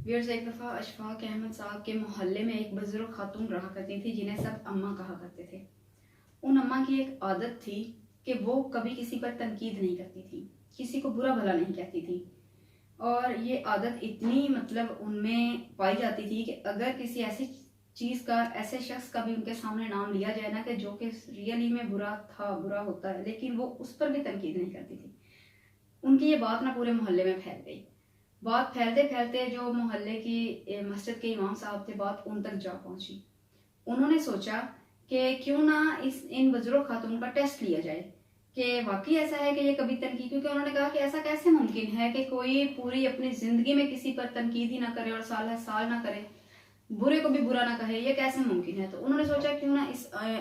Viewers, एक दफ़ा अशफाक अहमद साहब के मोहल्ले में एक बुजुर्ग खातून रहा करती थी जिन्हें सब अम्मा कहा करते थे। उन अम्मा की एक आदत थी कि वो कभी किसी पर तनकीद नहीं करती थी, किसी को बुरा भला नहीं कहती थी। और ये आदत इतनी उनमें पाई जाती थी कि अगर किसी ऐसी चीज़ का, ऐसे शख्स का भी उनके सामने नाम लिया जाए ना कि जो कि रियली में बुरा था, बुरा होता है, लेकिन वो उस पर भी तनकीद नहीं करती थी। उनकी ये बात ना पूरे मोहल्ले में फैल गई। बात फैलते फैलते जो मोहल्ले की मस्जिद के इमाम साहब थे, बात उन तक जा पहुंची। उन्होंने सोचा कि क्यों ना इन बुजुर्ग खातून का टेस्ट लिया जाए कि वाकई ऐसा है कि ये कभी तनकीद, क्योंकि उन्होंने कहा कि ऐसा कैसे मुमकिन है कि कोई पूरी अपनी जिंदगी में किसी पर तनकीद ही ना करे और साल है साल ना करे, बुरे को भी बुरा ना कहे, ये कैसे मुमकिन है। तो उन्होंने सोचा क्यों ना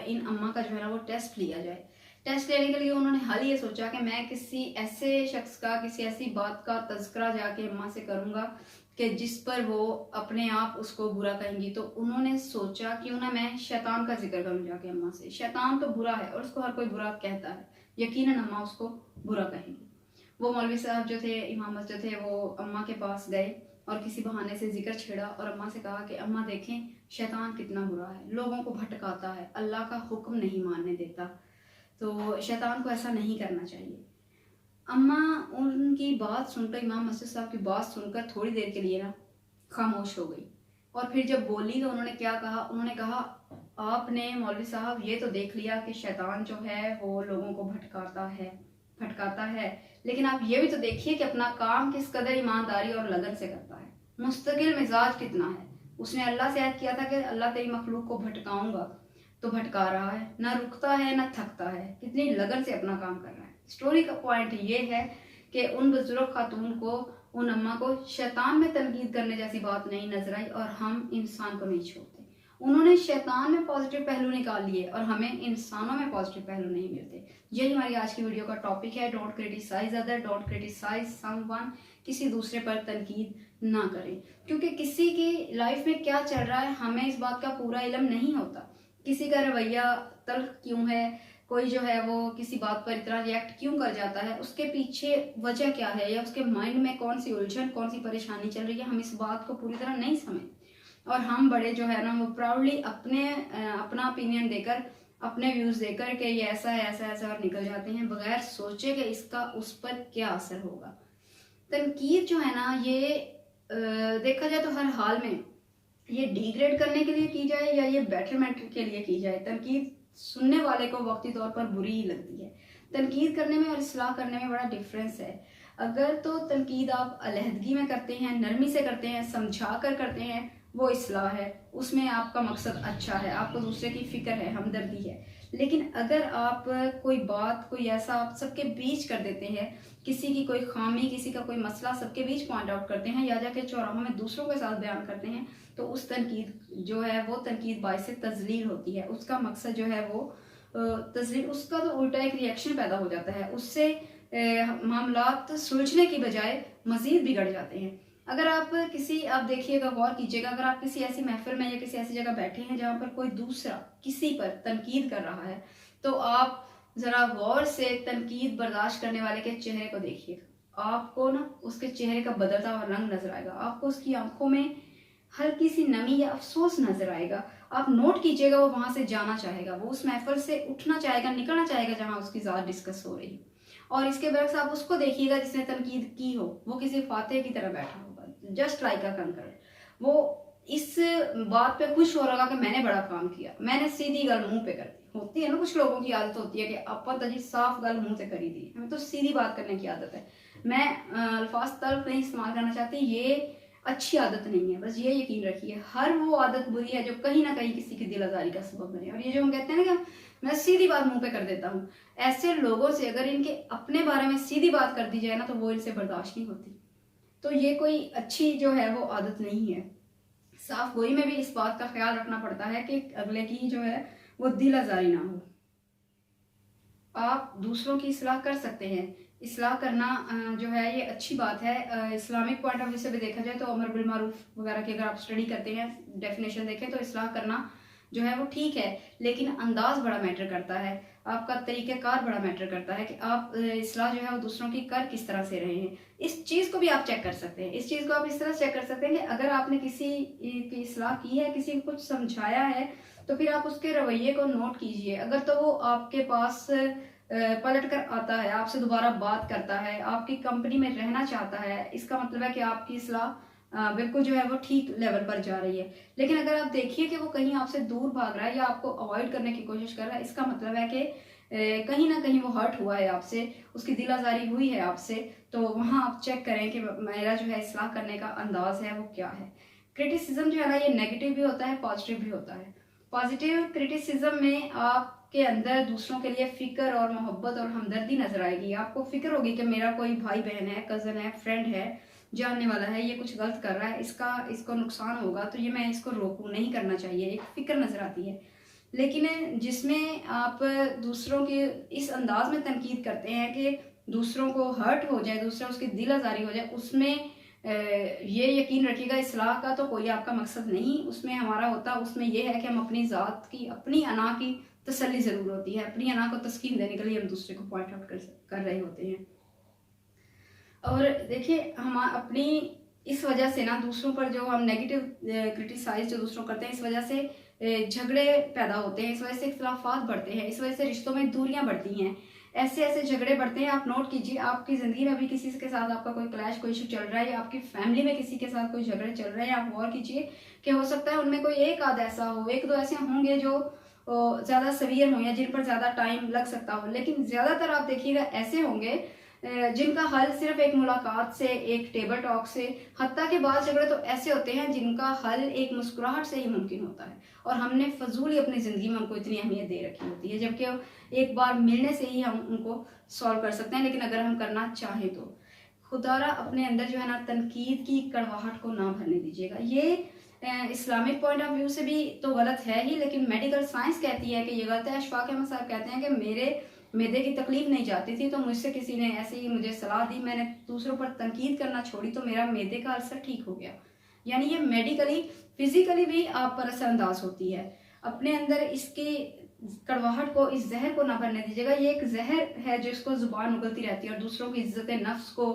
इन अम्मा का जो है ना वो टेस्ट लिया जाए। टेस्ट लेने के लिए उन्होंने हाल ये सोचा कि मैं किसी ऐसे शख्स का, किसी ऐसी बात का तज़किरा जाके अम्मा से करूंगा कि जिस पर वो अपने आप उसको बुरा कहेंगी। तो उन्होंने सोचा क्यों ना मैं शैतान का जिक्र करूं जाके अम्मा से। शैतान तो बुरा है और उसको हर कोई बुरा कहता है, यकीनन अम्मा उसको बुरा कहेंगी। वो मौलवी साहब जो थे, इमाम मस्जिद थे, वो अम्मा के पास गए और किसी बहाने से जिक्र छेड़ा और अम्मा से कहा कि अम्मा देखें, शैतान कितना बुरा है, लोगों को भटकाता है, अल्लाह का हुक्म नहीं मानने देता, तो शैतान को ऐसा नहीं करना चाहिए। अम्मा उनकी बात सुनकर, इमाम मस्जिद साहब की बात सुनकर थोड़ी देर के लिए ना खामोश हो गई। और फिर जब बोली तो उन्होंने क्या कहा, उन्होंने कहा आपने मौलवी साहब ये तो देख लिया कि शैतान जो है वो लोगों को भटकाता है, लेकिन आप ये भी तो देखिए कि अपना काम किस कदर ईमानदारी और लगन से करता है, मुस्तकिल मिजाज कितना है। उसने अल्लाह से याद किया था कि अल्लाह तेरी मखलूक को भटकाऊंगा, तो भटका रहा है, ना रुकता है ना थकता है, कितनी लगन से अपना काम कर रहा है। स्टोरी का पॉइंट ये है कि उन बुजुर्ग खातून को, उन अम्मा को शैतान में तनकीद करने जैसी बात नहीं नजर आई और हम इंसान को नहीं छोड़ते। उन्होंने शैतान में पॉजिटिव पहलू निकाल लिए और हमें इंसानों में पॉजिटिव पहलू नहीं मिलते। यही हमारी आज की वीडियो का टॉपिक है। Don't criticise other, don't criticise someone. किसी दूसरे पर तनकीद ना करें, क्योंकि किसी की लाइफ में क्या चल रहा है हमें इस बात का पूरा इल्म नहीं होता। किसी का रवैया तल्ख क्यों है, कोई जो है वो किसी बात पर इतना रिएक्ट क्यों कर जाता है, उसके पीछे वजह क्या है, या उसके माइंड में कौन सी उलझन, कौन सी परेशानी चल रही है, हम इस बात को पूरी तरह नहीं समझते। और हम बड़े जो है ना वो प्राउडली अपना ओपिनियन देकर, अपने व्यूज देकर कि ये ऐसा है, ऐसा ऐसा, और निकल जाते हैं बगैर सोचे कि इसका उस पर क्या असर होगा। तनकीद जो है ना ये देखा जाए तो हर हाल में ये डिग्रेड करने के लिए की जाए या ये बेटरमेंट के लिए की जाए, तनकीद सुनने वाले को वक्ती तौर पर बुरी ही लगती है। तनकीद करने में और इस्लाह करने में बड़ा डिफरेंस है। अगर तो तनकीद आप अलहदगी में करते हैं, नरमी से करते हैं, समझा कर करते हैं, वो इस्लाह है, उसमें आपका मकसद अच्छा है, आपको दूसरे की फिक्र है, हमदर्दी है। लेकिन अगर आप कोई बात, कोई ऐसा आप सबके बीच कर देते हैं, किसी की कोई खामी, किसी का कोई मसला सबके बीच पॉइंट आउट करते हैं या जाके चौराहों में दूसरों के साथ बयान करते हैं, तो उस तनकीद जो है वो तनकीद बाइस तजलील होती है। उसका मकसद जो है वो तजलील, उसका तो उल्टा एक रिएक्शन पैदा हो जाता है, उससे मामलात सुलझने की बजाय मजीद बिगड़ जाते हैं। अगर आप देखिएगा, गौर कीजिएगा, अगर आप किसी ऐसी महफिल में या किसी ऐसी जगह बैठे हैं जहाँ पर कोई दूसरा किसी पर तनकीद कर रहा है, तो आप जरा गौर से तनकीद बर्दाश्त करने वाले के चेहरे को देखिएगा। आपको ना उसके चेहरे का बदलता हुआ रंग नजर आएगा, आपको उसकी आंखों में हल्की सी नमी या अफसोस नजर आएगा। आप नोट कीजिएगा, वो वहां से जाना चाहेगा, वो उस महफिल से उठना चाहेगा, निकलना चाहेगा जहां उसकी ज़ात डिस्कस हो रही। और इसके बरक्स आप उसको देखिएगा जिसने तनकीद की हो, वो किसी फातेह की तरह बैठा होगा, जस्ट लाइक अ कंकर। वो इस बात पे खुश हो रहा कि मैंने बड़ा काम किया, मैंने सीधी गल मुंह पे कर दी। होती है ना कुछ लोगों की आदत होती है कि अपन तो जी साफ गल मुंह से करी दी, हमें तो सीधी बात करने की आदत है। मैं अल्फाज तल्ख नहीं इस्तेमाल करना चाहती, ये अच्छी आदत नहीं है। बस ये यकीन रखिए, हर वो आदत बुरी है जो कहीं ना कहीं किसी की दिल आजारी का सबब बने। और ये जो हम कहते हैं ना कि मैं सीधी बात मुंह पे कर देता हूँ, ऐसे लोगों से अगर इनके अपने बारे में सीधी बात कर दी जाए ना तो वो इनसे बर्दाश्त नहीं होती। तो ये कोई अच्छी जो है वो आदत नहीं है। साफ गोई में भी इस बात का ख्याल रखना पड़ता है कि अगले की जो है वो दिल आजारी ना हो। आप दूसरों की इस्लाह कर सकते हैं, इस्लाह करना जो है ये अच्छी बात है। इस्लामिक पॉइंट ऑफ व्यू से भी देखा जाए तो अमर बिल मारूफ वगैरह की अगर आप स्टडी करते हैं, डेफिनेशन देखें, तो इस्लाह करना जो है वो ठीक है, लेकिन अंदाज बड़ा मैटर करता है। آپ کا طریقہ کار بڑا میٹر کرتا ہے کہ آپ اصلاح جو ہے وہ دوسروں کی کر کس طرح سے رہے ہیں. اس چیز کو بھی آپ چیک کر سکتے ہیں. اس چیز کو آپ اس طرح چیک کر سکتے ہیں کہ اگر آپ نے کسی کی اصلاح کی ہے, کسی کو کچھ سمجھایا ہے, تو پھر آپ اس کے رویے کو نوٹ کیجئے. اگر تو وہ آپ کے پاس پلٹ کر آتا ہے, آپ سے دوبارہ بات کرتا ہے, آپ کی کمپنی میں رہنا چاہتا ہے, اس کا مطلب ہے کہ آپ کی اصلاح بالکل جو ہے وہ ٹھیک لیول پر جا رہی ہے. لیکن اگر آپ دیکھیے کہ وہ کہیں آپ سے دور بھاگ رہا ہے یا آپ کو اوائڈ کرنے کی کوشش کر رہا ہے, اس کا مطلب ہے کہ کہیں نہ کہیں وہ ہرٹ ہوا ہے آپ سے, اس کی دل آزاری ہوئی ہے آپ سے. تو وہاں آپ چیک کریں کہ میرا جو ہے اصلاح کرنے کا انداز ہے وہ کیا ہے. کرٹیسزم جو ہے نا یہ نیگیٹو بھی ہوتا ہے, پازیٹیو بھی ہوتا ہے. پازیٹیو کرٹیسزم میں آپ کے اندر دوسروں کے لیے فکر اور محبت اور ہمدردی نظر آئے گی. آپ کو فکر ہوگی کہ میرا کوئی بھائی بہن ہے, کزن ہے, فرینڈ ہے, جاننے والا ہے, یہ کچھ غلط کر رہا ہے, اس کو نقصان ہوگا تو یہ میں اس کو روکوں, نہیں کرنا چاہیے. ایک فکر نظر آتی ہے. لیکن جس میں آپ دوسروں کے اس انداز میں تنقید کرتے ہیں کہ دوسروں کو ہرٹ ہو جائے, دوسرا اس کی دل آزاری ہو جائے, اس میں یہ یقین رکھیے گا اصلاح کا تو کوئی آپ کا مقصد نہیں اس میں ہمارا ہوتا. اس میں یہ ہے کہ ہم اپنی ذات کی, اپنی انا کی تسلی ضرور ہوتی ہے. اپنی انا کو تسکین دینے کے لیے ہم دوسرے کو پوائنٹ آؤٹ کر رہے ہوتے ہیں. اور دیکھیے ہم اپنی اس وجہ سے نا دوسروں پر جو ہم نیگیٹو کرٹیسائز جو دوسروں کرتے ہیں, اس وجہ سے جھگڑے پیدا ہوتے ہیں, اس وجہ سے اختلافات بڑھتے ہیں, اس وجہ سے رشتوں میں دوریاں بڑھتی ہیں, ایسے جھگڑے بڑھتے ہیں. آپ نوٹ کیجیے آپ کی زندگی میں بھی کسی کے ساتھ آپ کا کوئی کلیش, کوئی ایشو چل رہا ہے, یا آپ کی فیملی میں کسی کے ساتھ کوئی جھگڑے چل رہے ہیں. آپ غور کیجیے کہ ہو سکتا ہے ان میں کوئی ایک آدھ ایسا ہو, ایک دو ایسے ہوں گے جو زیادہ سیویئر ہوں یا جن پر زیادہ ٹائم لگ سکتا ہو, لیکن زیادہ تر آپ دیکھیے گا ایسے ہوں گے جن کا حل صرف ایک ملاقات سے, ایک ٹیبل ٹاک سے, حتیٰ کہ بعض جھگڑے تو ایسے ہوتے ہیں جن کا حل ایک مسکراہٹ سے ہی ممکن ہوتا ہے, اور ہم نے فضول ہی اپنی زندگی میں ان کو اتنی اہمیت دے رکھی ہوتی ہے, جبکہ ایک بار ملنے سے ہی ہم ان کو سالو کر سکتے ہیں. لیکن اگر ہم کرنا چاہیں تو خدا را اپنے اندر جو ہے نا تنقید کی کڑواہٹ کو نہ بھرنے دیجیے گا. یہ اسلامک پوائنٹ آف ویو سے بھی تو غلط ہے ہی, لیکن میڈیکل سائنس کہتی ہے کہ یہ غلط ہے. اشفاق احمد صاحب کہتے ہیں کہ میرے معدے کی تکلیف نہیں جاتی تھی تو مجھ سے کسی نے ایسے ہی مجھے صلاح دی, میں نے دوسروں پر تنقید کرنا چھوڑی تو میرا معدے کا السر ٹھیک ہو گیا. یعنی یہ میڈیکلی فزیکلی بھی آپ پر اثر انداز ہوتی ہے. اپنے اندر اس کی کڑواہٹ کو, اس زہر کو نہ بھرنے دیجیے گا. یہ ایک زہر ہے جس کو زبان اگلتی رہتی ہے اور دوسروں کی عزت نفس کو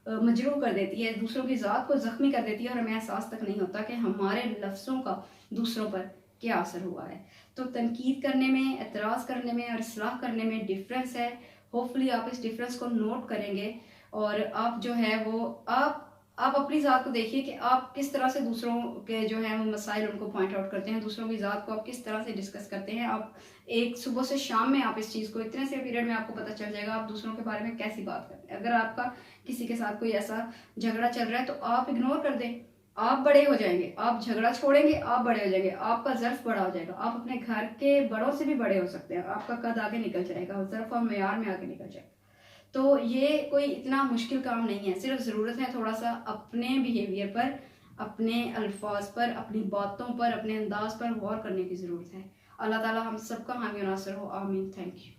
مجروح کر دیتی ہے, دوسروں کی ذات کو زخمی کر دیتی ہے, اور ہمیں احساس تک نہیں ہوتا کہ ہمارے لفظوں کا دوسروں پر کیا اثر ہوا ہے. تو تنقید کرنے میں, اعتراض کرنے میں اور اصلاح کرنے میں ڈفرینس ہے. ہوپفلی آپ اس ڈفرینس کو نوٹ کریں گے, اور آپ جو ہے وہ آپ اپنی ذات کو دیکھیے کہ آپ کس طرح سے دوسروں کے جو ہیں وہ مسائل ان کو پوائنٹ آؤٹ کرتے ہیں, دوسروں کی ذات کو آپ کس طرح سے ڈسکس کرتے ہیں. آپ ایک صبح سے شام میں آپ اس چیز کو اتنے سے پیریڈ میں آپ کو پتہ چل جائے گا آپ دوسروں کے بارے میں کیسی بات کرتے ہیں. اگر آپ کا کسی کے ساتھ کوئی ایسا جھگڑا چل رہا ہے تو آپ اگنور کر دیں, آپ بڑے ہو جائیں گے. آپ جھگڑا چھوڑیں گے, آپ بڑے ہو جائیں گے, آپ کا ظرف بڑا ہو جائے گا, آپ اپنے گھر کے بڑوں سے بھی بڑے ہو سکتے ہیں, آپ کا قد آگے نکل جائے گا, ظرف اور معیار میں آگے نکل جائے گا. تو یہ کوئی اتنا مشکل کام نہیں ہے, صرف ضرورت ہے تھوڑا سا اپنے بیہیویئر پر, اپنے الفاظ پر, اپنی باتوں پر, اپنے انداز پر غور کرنے کی ضرورت ہے. اللہ تعالی ہم سب کا حامی و ناصر ہو, آمین. Thank you.